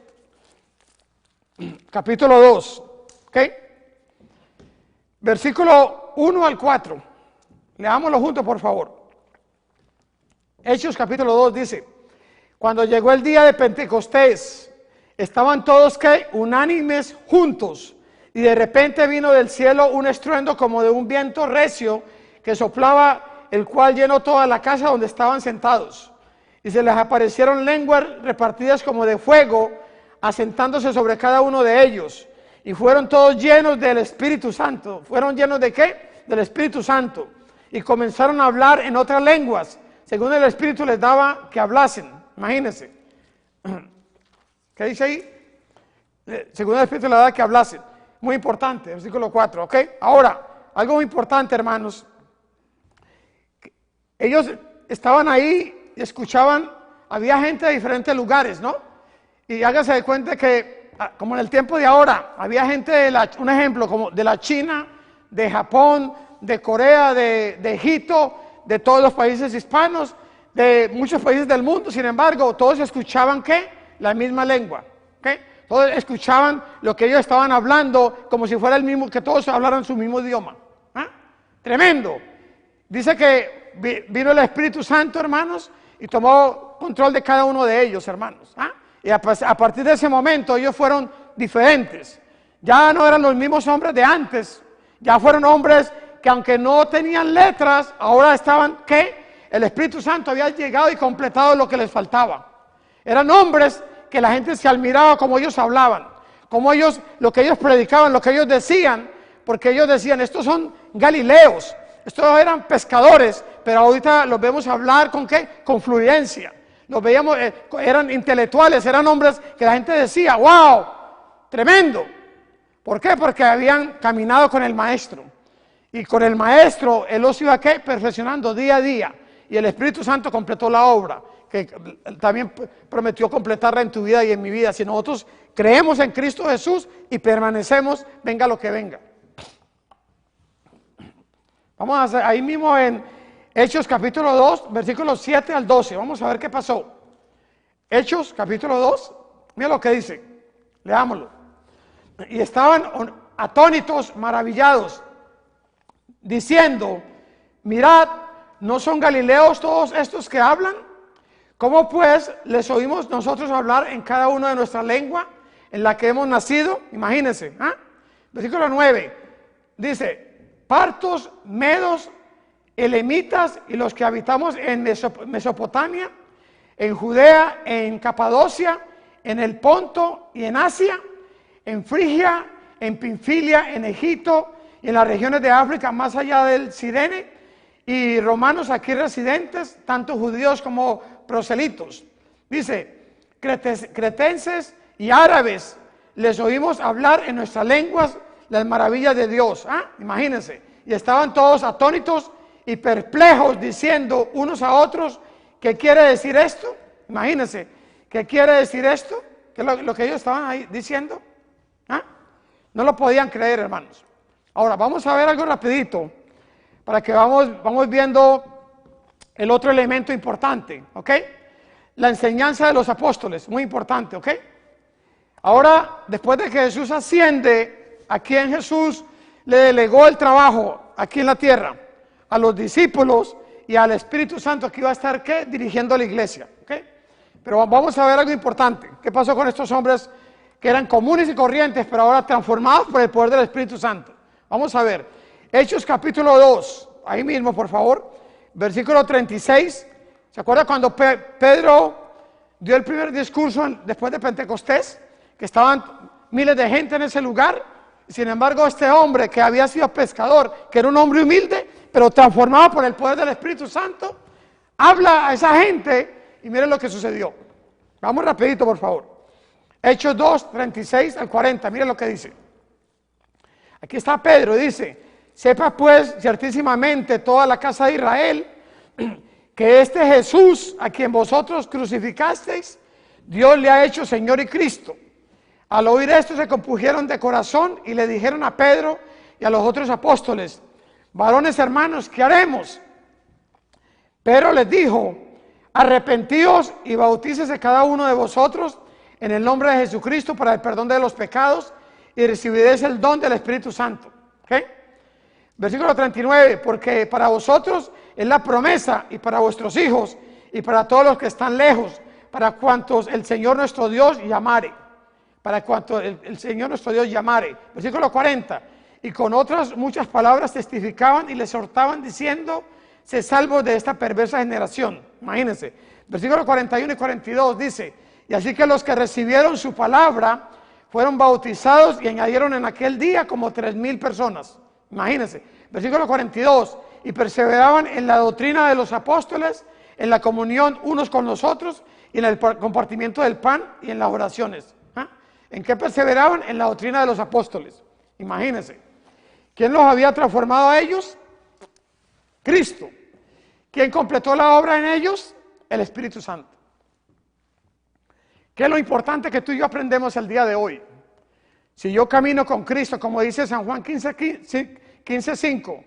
capítulo 2, ¿ok? Versículo 1 al 4. Leámoslo juntos por favor. Hechos capítulo 2 dice, cuando llegó el día de Pentecostés, estaban todos ¿qué? Unánimes juntos, y de repente vino del cielo un estruendo como de un viento recio que soplaba, el cual llenó toda la casa donde estaban sentados. Y se les aparecieron lenguas repartidas como de fuego, asentándose sobre cada uno de ellos. Y fueron todos llenos del Espíritu Santo. ¿Fueron llenos de qué? Del Espíritu Santo. Y comenzaron a hablar en otras lenguas, según el Espíritu les daba que hablasen. Imagínense. ¿Qué dice ahí? Según el Espíritu les daba que hablasen. Muy importante, versículo 4, ¿ok? Ahora, algo muy importante, hermanos. Ellos estaban ahí y escuchaban, había gente de diferentes lugares, ¿no? Y hágase de cuenta que, como en el tiempo de ahora, había gente, un ejemplo, como de la China, de Japón, de Corea, de Egipto, de todos los países hispanos, de muchos países del mundo. Sin embargo, todos escuchaban, ¿qué? La misma lengua, ¿ok? Todos escuchaban lo que ellos estaban hablando, como si fuera el mismo, que todos hablaran su mismo idioma. ¿Ah? Tremendo. Dice que vino el Espíritu Santo, hermanos, y tomó control de cada uno de ellos, hermanos. ¿Ah? Y a partir de ese momento ellos fueron diferentes. Ya no eran los mismos hombres de antes. Ya fueron hombres que aunque no tenían letras, ahora estaban, ¿qué? El Espíritu Santo había llegado y completado lo que les faltaba. Eran hombres que la gente se admiraba como ellos hablaban, como ellos, lo que ellos predicaban, lo que ellos decían, porque ellos decían, estos son galileos. Estos eran pescadores, pero ahorita los vemos hablar con ¿qué? Con fluencia. Los veíamos, eran intelectuales, eran hombres que la gente decía, wow, tremendo. ¿Por qué? Porque habían caminado con el maestro. Y con el maestro, él los iba ¿qué? Perfeccionando día a día. Y el Espíritu Santo completó la obra, que también prometió completarla en tu vida y en mi vida. Si nosotros creemos en Cristo Jesús y permanecemos, venga lo que venga. Vamos a hacer ahí mismo en Hechos capítulo 2, versículos 7 al 12. Vamos a ver qué pasó. Hechos capítulo 2, mira lo que dice. Leámoslo. Y estaban atónitos, maravillados, diciendo, mirad, ¿no son galileos todos estos que hablan? ¿Cómo pues les oímos nosotros hablar en cada una de nuestra lengua en la que hemos nacido? Imagínense. ¿Ah? Versículo 9 dice, partos, medos, elemitas y los que habitamos en Mesopotamia, en Judea, en Capadocia, en el Ponto y en Asia, en Frigia, en Pinfilia, en Egipto y en las regiones de África más allá del Cirene, y romanos aquí residentes, tanto judíos como proselitos. Dice, cretenses y árabes, les oímos hablar en nuestras lenguas las maravillas de Dios. ¿Ah? Imagínense. Y estaban todos atónitos y perplejos, diciendo unos a otros, ¿qué quiere decir esto? Imagínense, ¿qué quiere decir esto? ¿Qué es lo que ellos estaban ahí diciendo? ¿Ah? No lo podían creer, hermanos. Ahora, vamos a ver algo rapidito, para que vamos viendo el otro elemento importante, ¿ok? La enseñanza de los apóstoles, muy importante, ¿ok? Ahora, después de que Jesús asciende, ¿a quién Jesús le delegó el trabajo aquí en la tierra? A los discípulos y al Espíritu Santo que iba a estar, ¿qué? Dirigiendo la iglesia, ¿ok? Pero vamos a ver algo importante. ¿Qué pasó con estos hombres que eran comunes y corrientes, pero ahora transformados por el poder del Espíritu Santo? Vamos a ver. Hechos capítulo 2. ahí mismo, por favor, versículo 36. ¿Se acuerda cuando Pedro dio el primer discurso después de Pentecostés? Que estaban miles de gente en ese lugar. Sin embargo, este hombre que había sido pescador, que era un hombre humilde, pero transformado por el poder del Espíritu Santo, habla a esa gente y miren lo que sucedió. Vamos rapidito, por favor. Hechos 2, 36 al 40, miren lo que dice. Aquí está Pedro, dice: sepa pues ciertísimamente toda la casa de Israel que este Jesús a quien vosotros crucificasteis, Dios le ha hecho Señor y Cristo. Al oír esto se compungieron de corazón y le dijeron a Pedro y a los otros apóstoles: varones hermanos, ¿qué haremos? Pedro les dijo: arrepentíos y bautícese cada uno de vosotros en el nombre de Jesucristo para el perdón de los pecados y recibiréis el don del Espíritu Santo. ¿Okay? Versículo 39, porque para vosotros es la promesa y para vuestros hijos y para todos los que están lejos, para cuantos el Señor nuestro Dios llamare. Para cuantos el Señor nuestro Dios llamare. Versículo 40, y con otras muchas palabras testificaban y les exhortaban diciendo: se salvos de esta perversa generación. Imagínense. Versículo 41 y 42 dice: y así que los que recibieron su palabra fueron bautizados y añadieron en aquel día como 3,000 personas. Imagínense. Versículo 42, y perseveraban en la doctrina de los apóstoles, en la comunión unos con los otros, y en el compartimiento del pan y en las oraciones. ¿Ah? ¿En qué perseveraban? En la doctrina de los apóstoles. Imagínense. ¿Quién los había transformado a ellos? Cristo. ¿Quién completó la obra en ellos? El Espíritu Santo. ¿Qué es lo importante que tú y yo aprendemos el día de hoy? Si yo camino con Cristo, como dice San Juan 15:5,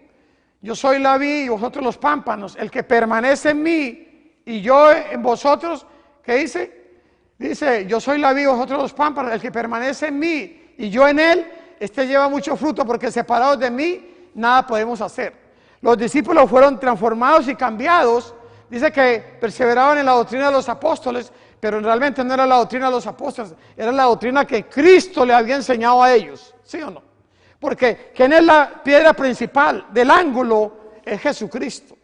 yo soy la vid y vosotros los pámpanos, el que permanece en mí y yo en vosotros, ¿qué dice? Dice: yo soy la vid y vosotros los pámpanos, el que permanece en mí y yo en él, este lleva mucho fruto, porque separados de mí nada podemos hacer. Los discípulos fueron transformados y cambiados. Dice que perseveraban en la doctrina de los apóstoles, pero realmente no era la doctrina de los apóstoles, era la doctrina que Cristo le había enseñado a ellos. ¿Sí o no? Porque ¿quién es la piedra principal del ángulo? Es Jesucristo.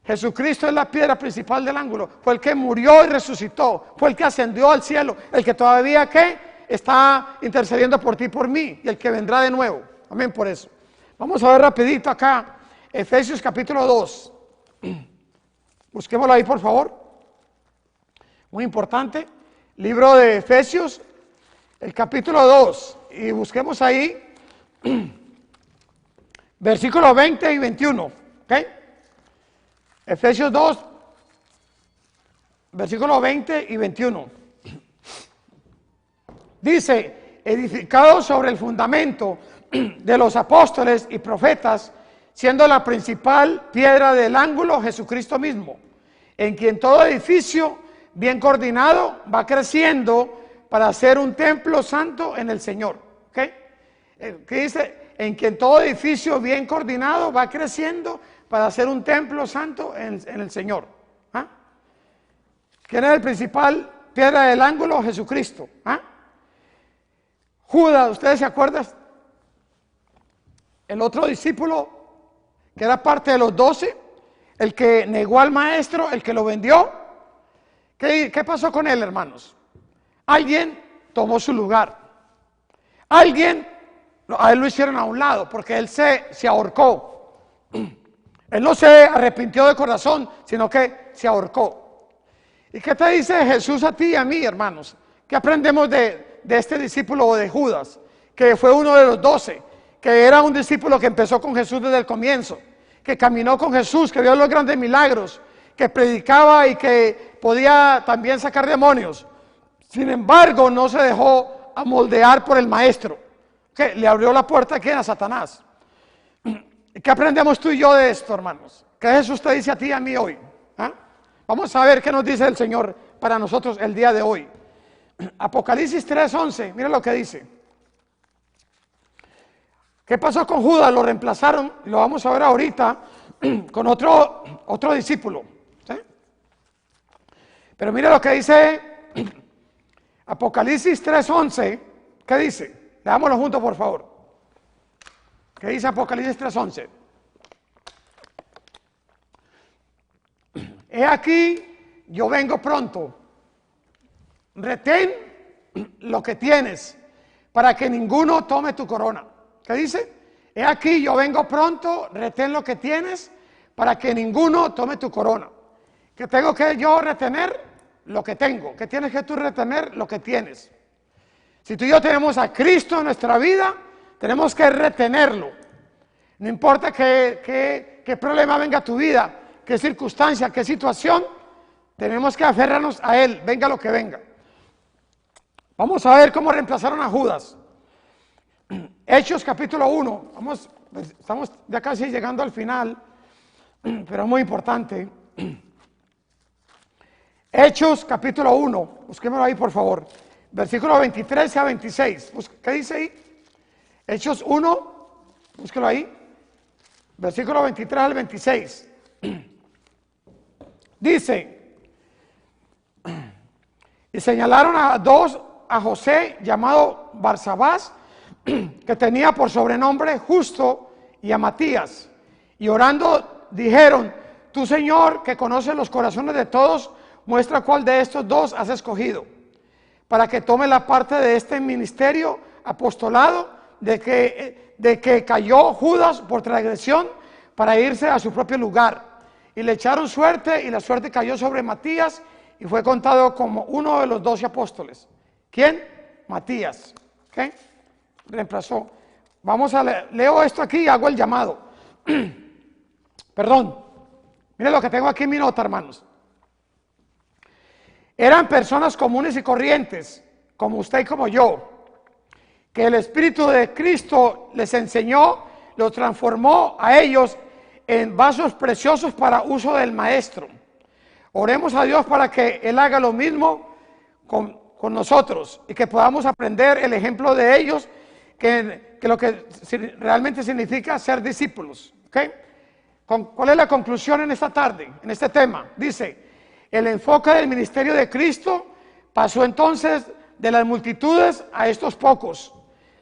Jesucristo es la piedra principal del ángulo. Fue el que murió y resucitó. Fue el que ascendió al cielo. El que todavía, ¿qué? Está intercediendo por ti y por mí. Y el que vendrá de nuevo. Amén por eso. Vamos a ver rapidito acá. Efesios capítulo 2. Busquémoslo ahí, por favor. Muy importante. Libro de Efesios, el capítulo 2. Y busquemos ahí versículos 20 y 21. ¿Ok? Efesios 2, versículos 20 y 21. Dice: edificados sobre el fundamento de los apóstoles y profetas, siendo la principal piedra del ángulo Jesucristo mismo, en quien todo edificio bien coordinado va creciendo para ser un templo santo en el Señor. ¿Okay? ¿Qué dice? En quien todo edificio bien coordinado va creciendo para ser un templo santo en el Señor. ¿Ah? ¿Quién es el principal piedra del ángulo? Jesucristo. ¿Ah? Judas, ¿ustedes se acuerdan? El otro discípulo que era parte de los 12, el que negó al maestro, el que lo vendió. ¿Qué pasó con él, hermanos? Alguien tomó su lugar. Alguien, a él lo hicieron a un lado, porque él se ahorcó. Él no se arrepintió de corazón, sino que se ahorcó. ¿Y qué te dice Jesús a ti y a mí, hermanos? ¿Qué aprendemos de este discípulo de Judas? Que fue uno de los 12, que era un discípulo que empezó con Jesús desde el comienzo, que caminó con Jesús, que vio los grandes milagros, que predicaba y que podía también sacar demonios. Sin embargo, no se dejó amoldear por el maestro, que le abrió la puerta a Satanás. ¿Qué aprendemos tú y yo de esto, hermanos? ¿Qué Jesús te dice a ti y a mí hoy? ¿Ah? Vamos a ver qué nos dice el Señor para nosotros el día de hoy. Apocalipsis 3:11, mira lo que dice. ¿Qué pasó con Judas? Lo reemplazaron, y lo vamos a ver ahorita, con otro discípulo. ¿Sí? Pero mira lo que dice Apocalipsis 3:11. ¿Qué dice? Leámoslo juntos, por favor. ¿Qué dice Apocalipsis 3:11? he aquí, yo vengo pronto. Retén lo que tienes para que ninguno tome tu corona. ¿Qué dice? He aquí, yo vengo pronto, retén lo que tienes para que ninguno tome tu corona. ¿Qué tengo que yo retener? Lo que tengo. ¿Qué tienes que tú retener? Lo que tienes. Si tú y yo tenemos a Cristo en nuestra vida, tenemos que retenerlo. No importa qué problema venga a tu vida, qué circunstancia, qué situación, tenemos que aferrarnos a Él, venga lo que venga. Vamos a ver cómo reemplazaron a Judas. Hechos capítulo 1. Estamos ya casi llegando al final, pero es muy importante. Hechos capítulo 1. Busquémoslo ahí, por favor. Versículo 23 a 26. ¿Qué dice ahí? Hechos 1. Búsquelo ahí. Versículo 23 al 26. Dice: y señalaron a José, llamado Barsabás, que tenía por sobrenombre Justo, y a Matías. Y orando dijeron: tú, Señor, que conoces los corazones de todos, muestra cuál de estos dos has escogido, para que tome la parte de este ministerio apostolado, de que cayó Judas por transgresión para irse a su propio lugar. Y le echaron suerte, y la suerte cayó sobre Matías, y fue contado como uno de los 12 apóstoles. ¿Quién? Matías. ¿Okay? Reemplazó. Vamos a leo esto aquí y hago el llamado. Perdón. Miren lo que tengo aquí en mi nota, hermanos. Eran personas comunes y corrientes, como usted y como yo, que el Espíritu de Cristo les enseñó, los transformó a ellos en vasos preciosos para uso del Maestro. Oremos a Dios para que Él haga lo mismo con nosotros y que podamos aprender el ejemplo de ellos, que lo que realmente significa ser discípulos. ¿Okay? ¿Cuál es la conclusión en esta tarde, en este tema? Dice: el enfoque del ministerio de Cristo pasó entonces de las multitudes a estos pocos.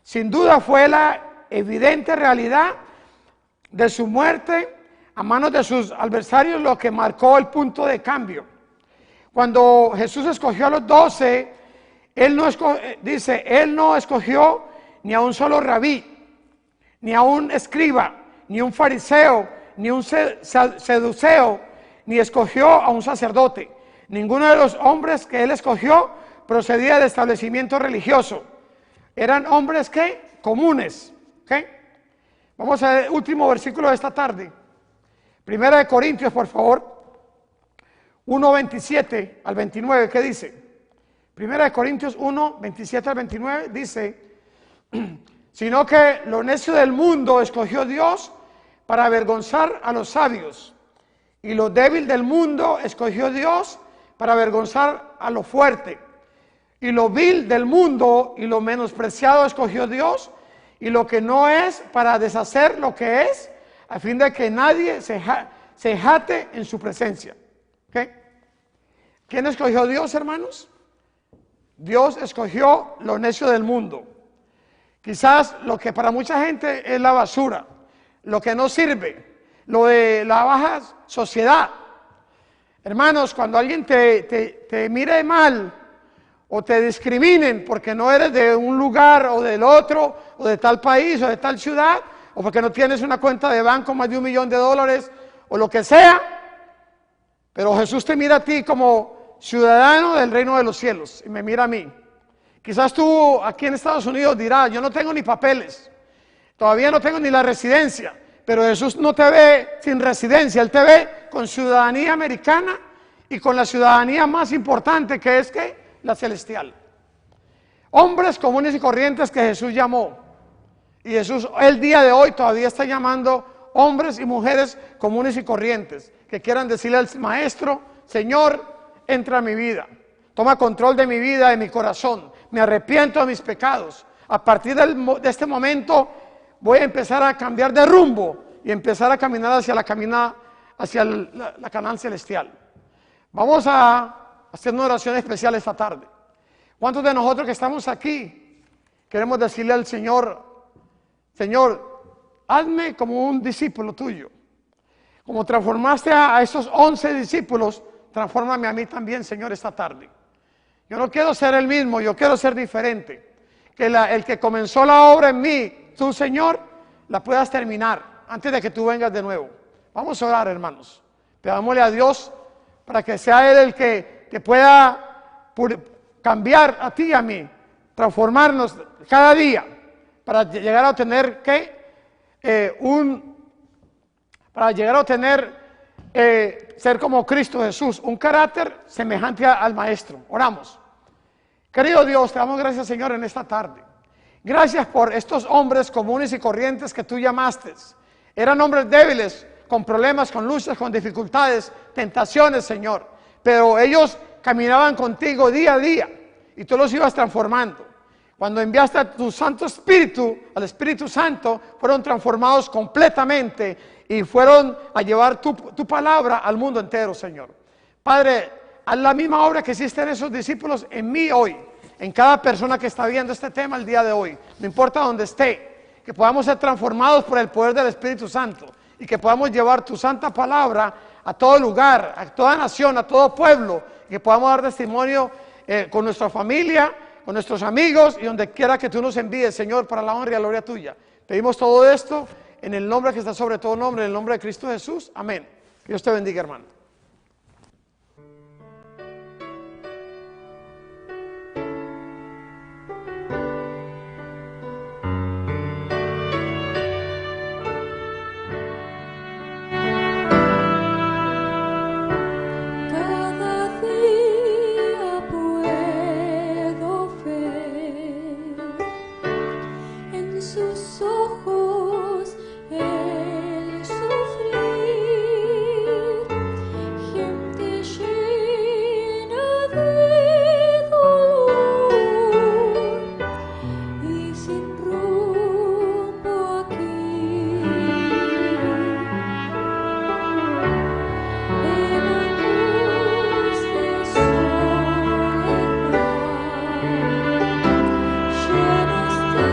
Sin duda fue la evidente realidad de su muerte a manos de sus adversarios lo que marcó el punto de cambio. Cuando Jesús escogió a los 12, Él no escogió ni a un solo rabí, ni a un escriba, ni un fariseo, ni un seduceo, ni escogió a un sacerdote. Ninguno de los hombres que Él escogió procedía de establecimiento religioso. Eran hombres comunes. ¿Okay? Vamos al último versículo de esta tarde. Primera de Corintios, por favor. 1, 27 al 29. ¿Qué dice? Primera de Corintios 1, 27 al 29 dice: sino que lo necio del mundo escogió Dios para avergonzar a los sabios, y lo débil del mundo escogió Dios para avergonzar a lo fuerte, y lo vil del mundo y lo menospreciado escogió Dios, y lo que no es, para deshacer lo que es, a fin de que nadie se jacte en su presencia. ¿Okay? ¿Quién escogió Dios, hermanos? Dios escogió lo necio del mundo. Quizás lo que para mucha gente es la basura, lo que no sirve, lo de la baja sociedad. Hermanos, cuando alguien te mire mal o te discriminen porque no eres de un lugar o del otro, o de tal país o de tal ciudad, o porque no tienes una cuenta de banco más de $1 millón o lo que sea, pero Jesús te mira a ti como ciudadano del reino de los cielos y me mira a mí. Quizás tú aquí en Estados Unidos dirás: yo no tengo ni papeles, todavía no tengo ni la residencia. Pero Jesús no te ve sin residencia, Él te ve con ciudadanía americana y con la ciudadanía más importante, que es la celestial. Hombres comunes y corrientes que Jesús llamó. Y Jesús el día de hoy todavía está llamando hombres y mujeres comunes y corrientes que quieran decirle al Maestro: Señor, entra a mi vida, toma control de mi vida, de mi corazón, me arrepiento de mis pecados. A partir de este momento voy a empezar a cambiar de rumbo y empezar a caminar hacia la Canaán celestial. Vamos a hacer una oración especial esta tarde. ¿Cuántos de nosotros que estamos aquí queremos decirle al Señor: Señor, hazme como un discípulo tuyo? Como transformaste a esos 11 discípulos, transfórmame a mí también, Señor, esta tarde. Yo no quiero ser el mismo, yo quiero ser diferente. Que el que comenzó la obra en mí, tú, Señor, la puedas terminar antes de que tú vengas de nuevo. Vamos a orar, hermanos. Pedámosle a Dios para que sea Él el que pueda cambiar a ti y a mí, transformarnos cada día para llegar a obtener ser como Cristo Jesús, un carácter semejante al Maestro. Oramos. Querido Dios, te damos gracias, Señor, en esta tarde. Gracias por estos hombres comunes y corrientes que tú llamaste. Eran hombres débiles, con problemas, con luchas, con dificultades, tentaciones, Señor. Pero ellos caminaban contigo día a día y tú los ibas transformando. Cuando enviaste a tu Santo Espíritu, al Espíritu Santo, fueron transformados completamente y fueron a llevar tu palabra al mundo entero, Señor. Padre, haz la misma obra que hiciste en esos discípulos en mí hoy, en cada persona que está viendo este tema el día de hoy, no importa dónde esté, que podamos ser transformados por el poder del Espíritu Santo y que podamos llevar tu santa palabra a todo lugar, a toda nación, a todo pueblo, y que podamos dar testimonio con nuestra familia, con nuestros amigos y donde quiera que tú nos envíes, Señor, para la honra y la gloria tuya. Pedimos todo esto en el nombre que está sobre todo nombre, en el nombre de Cristo Jesús. Amén. Dios te bendiga, hermano. Sus ojos el sufrir, gente llena de dolor y sin rumbo aquí, en angustia y soledad, llenos de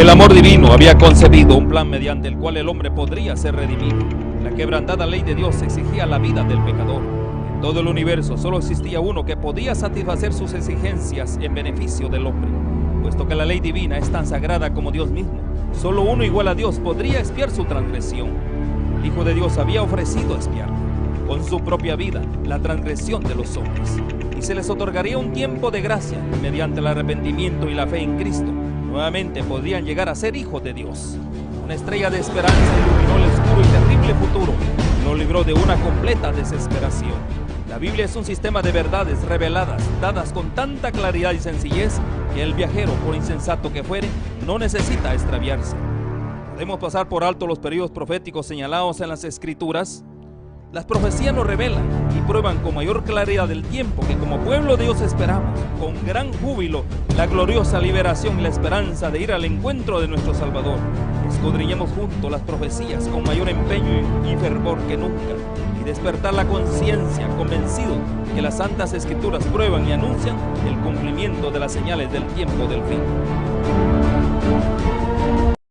El amor divino había concebido un plan mediante el cual el hombre podría ser redimido. La quebrantada ley de Dios exigía la vida del pecador. En todo el universo solo existía uno que podía satisfacer sus exigencias en beneficio del hombre. Puesto que la ley divina es tan sagrada como Dios mismo, solo uno igual a Dios podría expiar su transgresión. El Hijo de Dios había ofrecido expiar con su propia vida la transgresión de los hombres, y se les otorgaría un tiempo de gracia mediante el arrepentimiento y la fe en Cristo. Nuevamente podrían llegar a ser hijos de Dios. Una estrella de esperanza iluminó el oscuro y terrible futuro y lo libró de una completa desesperación. La Biblia es un sistema de verdades reveladas, dadas con tanta claridad y sencillez, que el viajero, por insensato que fuere, no necesita extraviarse. Podemos pasar por alto los periodos proféticos señalados en las Escrituras. Las profecías nos revelan y prueban con mayor claridad el tiempo que como pueblo de Dios esperamos, con gran júbilo, la gloriosa liberación y la esperanza de ir al encuentro de nuestro Salvador. Escudriñemos juntos las profecías con mayor empeño y fervor que nunca, y despertar la conciencia convencido que las Santas Escrituras prueban y anuncian el cumplimiento de las señales del tiempo del fin.